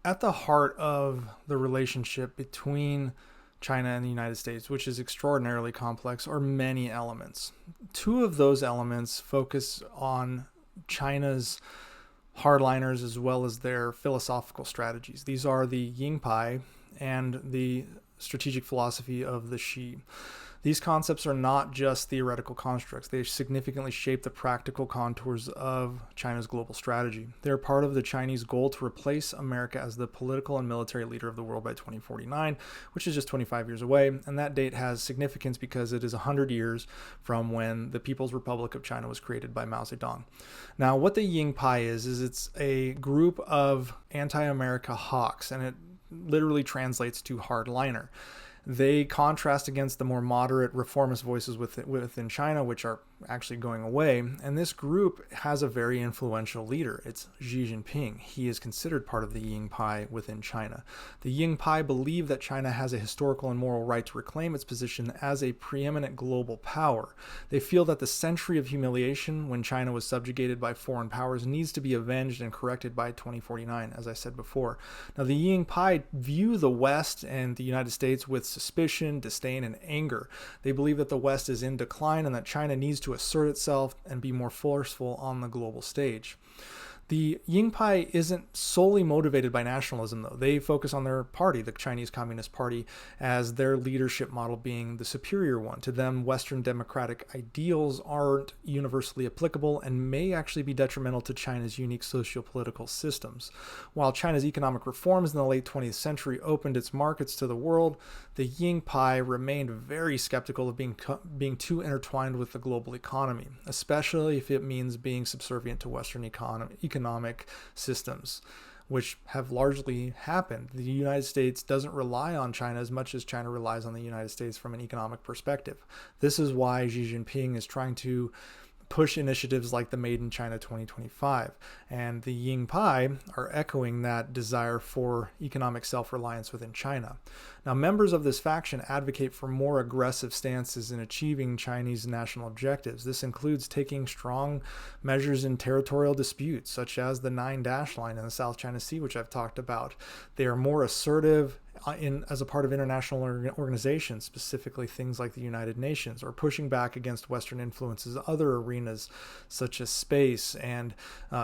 At the heart of the relationship between China and the United States, which is extraordinarily complex, are many elements. Two of those elements focus on China's hardliners as well as their philosophical strategies. These are the Ying Pai and the strategic philosophy of the Shi. These concepts are not just theoretical constructs. They significantly shape the practical contours of China's global strategy. They're part of the Chinese goal to replace America as the political and military leader of the world by 2049, which is just 25 years away. And that date has significance because it is 100 years from when the People's Republic of China was created by Mao Zedong. Now, what the Ying Pai is it's a group of anti-America hawks, and it literally translates to hardliner. They contrast against the more moderate reformist voices within China, which are actually going away. And this group has a very influential leader. It's Xi Jinping. He is considered part of the Ying Pai within China. The Ying Pai believe that China has a historical and moral right to reclaim its position as a preeminent global power. They feel that the century of humiliation when China was subjugated by foreign powers needs to be avenged and corrected by 2049, as I said before. Now, the Ying Pai view the West and the United States with suspicion, disdain, and anger. They believe that the West is in decline and that China needs to assert itself and be more forceful on the global stage. The Ying Pai isn't solely motivated by nationalism, though. They focus on their party, the Chinese Communist Party, as their leadership model being the superior one. To them, Western democratic ideals aren't universally applicable and may actually be detrimental to China's unique socio-political systems. While China's economic reforms in the late 20th century opened its markets to the world, the Ying Pai remained very skeptical of being too intertwined with the global economy, especially if it means being subservient to Western economic systems, which have largely happened. The United States doesn't rely on China as much as China relies on the United States from an economic perspective. This is why Xi Jinping is trying to push initiatives like the Made in China 2025. And the Ying Pai are echoing that desire for economic self-reliance within China. Now, members of this faction advocate for more aggressive stances in achieving Chinese national objectives. This includes taking strong measures in territorial disputes, such as the Nine Dash Line in the South China Sea, which I've talked about. They are more assertive as a part of international organizations, specifically things like the United Nations, or pushing back against Western influences, other arenas such as space and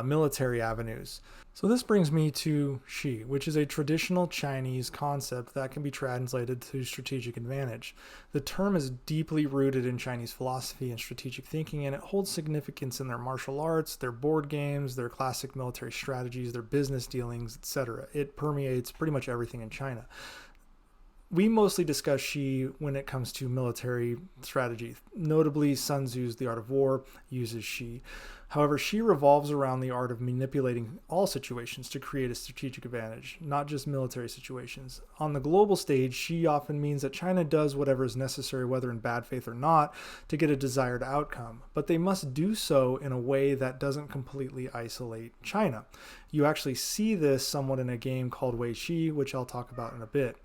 military avenues. So this brings me to Shi, which is a traditional Chinese concept that can be translated to strategic advantage. The term is deeply rooted in Chinese philosophy and strategic thinking, and it holds significance in their martial arts, their board games, their classic military strategies, their business dealings, etc. It permeates pretty much everything in China. We mostly discuss Shi when it comes to military strategy. Notably, Sun Tzu's The Art of War uses Shi. However, Shi revolves around the art of manipulating all situations to create a strategic advantage, not just military situations. On the global stage, Shi often means that China does whatever is necessary, whether in bad faith or not, to get a desired outcome. But they must do so in a way that doesn't completely isolate China. You actually see this somewhat in a game called Wei Shi, which I'll talk about in a bit.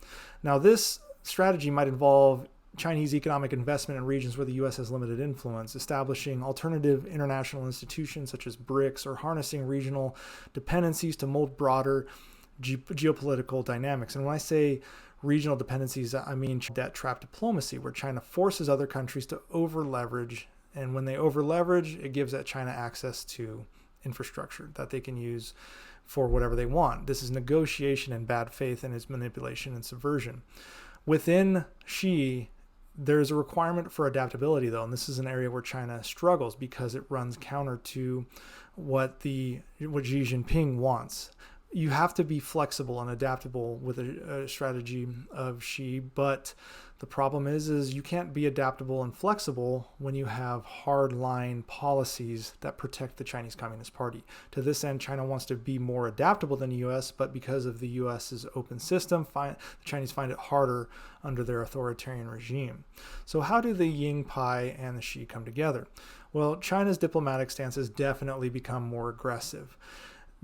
Now, this strategy might involve Chinese economic investment in regions where the U.S. has limited influence, establishing alternative international institutions such as BRICS, or harnessing regional dependencies to mold broader geopolitical dynamics. And when I say regional dependencies, I mean debt trap diplomacy, where China forces other countries to over-leverage. And when they over-leverage, it gives that China access to infrastructure that they can use for whatever they want. This is negotiation in bad faith, and it's manipulation and subversion. Within Shi, there's a requirement for adaptability, though, and this is an area where China struggles because it runs counter to what Xi Jinping wants. You have to be flexible and adaptable with a strategy of Shi, but the problem is you can't be adaptable and flexible when you have hard-line policies that protect the Chinese Communist Party. To this end, China wants to be more adaptable than the U.S., but because of the U.S.'s open system, the Chinese find it harder under their authoritarian regime. So how do the Ying Pai and the Shi come together? Well, China's diplomatic stance has definitely become more aggressive.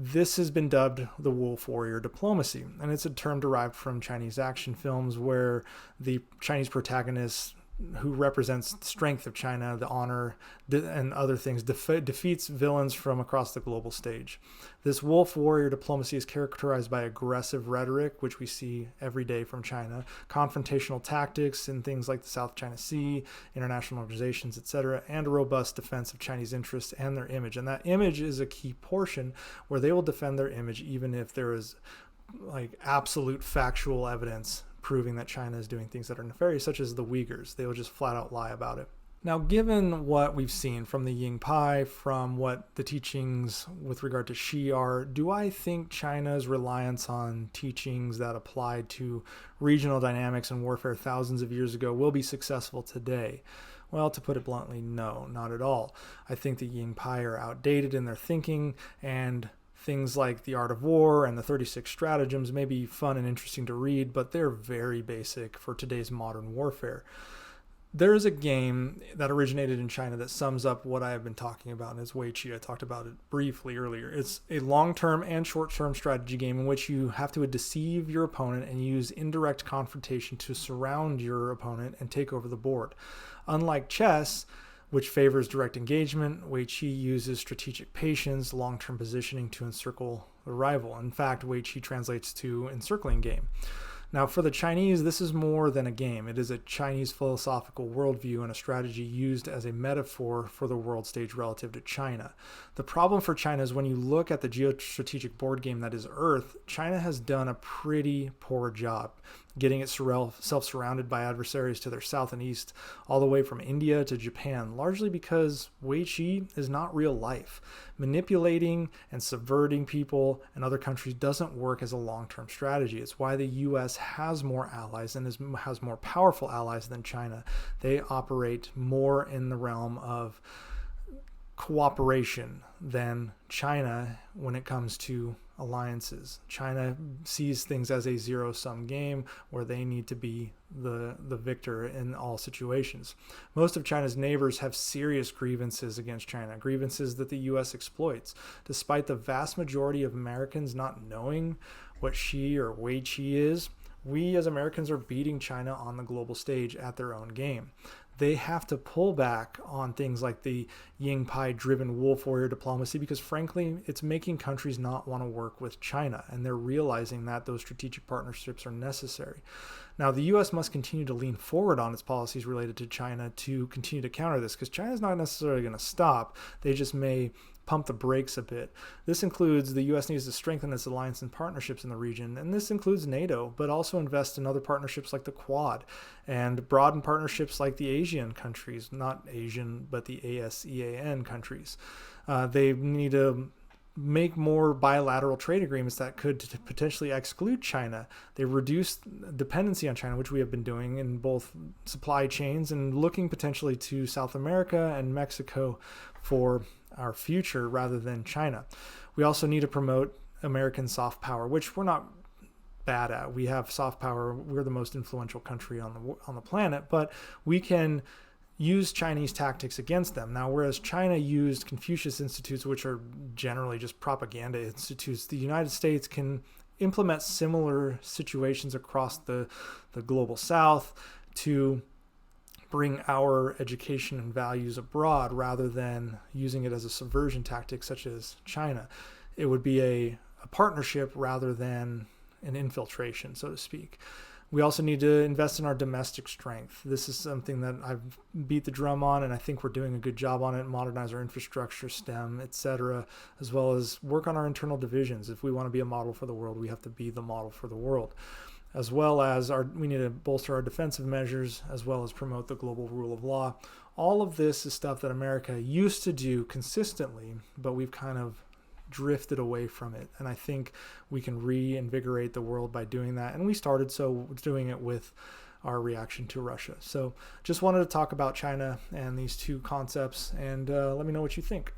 This has been dubbed the wolf warrior diplomacy, and it's a term derived from Chinese action films where the Chinese protagonists who represents the strength of China, the honor, and other things, defeats villains from across the global stage. This wolf warrior diplomacy is characterized by aggressive rhetoric, which we see every day from China, confrontational tactics in things like the South China Sea, international organizations, etc., and a robust defense of Chinese interests and their image. And that image is a key portion where they will defend their image even if there is like absolute factual evidence proving that China is doing things that are nefarious, such as the Uyghurs. They will just flat out lie about it. Now, given what we've seen from the Ying Pai, from what the teachings with regard to Shi are, do I think China's reliance on teachings that applied to regional dynamics and warfare thousands of years ago will be successful today? Well, to put it bluntly, no, not at all. I think the Ying Pai are outdated in their thinking, and things like The Art of War and the 36 Stratagems may be fun and interesting to read, but they're very basic for today's modern warfare. There is a game that originated in China that sums up what I have been talking about, and it's Wei Qi. I talked about it briefly earlier. It's a long-term and short-term strategy game in which you have to deceive your opponent and use indirect confrontation to surround your opponent and take over the board. Unlike chess, which favors direct engagement, Wei Qi uses strategic patience, long-term positioning to encircle the rival. In fact, Wei Qi translates to encircling game. Now, for the Chinese, this is more than a game. It is a Chinese philosophical worldview and a strategy used as a metaphor for the world stage relative to China. The problem for China is when you look at the geostrategic board game that is Earth, China has done a pretty poor job getting itself surrounded by adversaries to their south and east, all the way from India to Japan, largely because Wei Qi is not real life. Manipulating and subverting people and other countries doesn't work as a long-term strategy. It's why the US has more allies and has more powerful allies than China. They operate more in the realm of cooperation than China when it comes to alliances. China sees things as a zero-sum game where they need to be the victor in all situations. Most of China's neighbors have serious grievances against China, grievances that the U.S. exploits. Despite the vast majority of Americans not knowing what Xi or Wei Qi is, we as Americans are beating China on the global stage at their own game. They have to pull back on things like the Ying Pai driven wolf warrior diplomacy because frankly, it's making countries not want to work with China, and they're realizing that those strategic partnerships are necessary. Now, the U.S. must continue to lean forward on its policies related to China to continue to counter this because China's not necessarily going to stop. They just may pump the brakes a bit. This includes the U.S. needs to strengthen its alliance and partnerships in the region, and this includes NATO, but also invest in other partnerships like the Quad and broaden partnerships like the Asian countries, not Asian, but the ASEAN countries. They need to make more bilateral trade agreements that could potentially exclude China. They reduce dependency on China, which we have been doing in both supply chains and looking potentially to South America and Mexico for our future rather than China. We also need to promote American soft power, which we're not bad at. We have soft power. We're the most influential country on the planet, but we can use Chinese tactics against them. Now, whereas China used Confucius Institutes, which are generally just propaganda institutes, the United States can implement similar situations across the global South to bring our education and values abroad rather than using it as a subversion tactic such as China. It would be a partnership rather than an infiltration, so to speak. We also need to invest in our domestic strength. This is something that I've beat the drum on, and I think we're doing a good job on it. Modernize our infrastructure, STEM, etc., as well as work on our internal divisions. If we want to be a model for the world, we have to be the model for the world. As well as we need to bolster our defensive measures, as well as promote the global rule of law. All of this is stuff that America used to do consistently, but we've kind of drifted away from it. And I think we can reinvigorate the world by doing that. And we started doing it with our reaction to Russia. So just wanted to talk about China and these two concepts, and let me know what you think.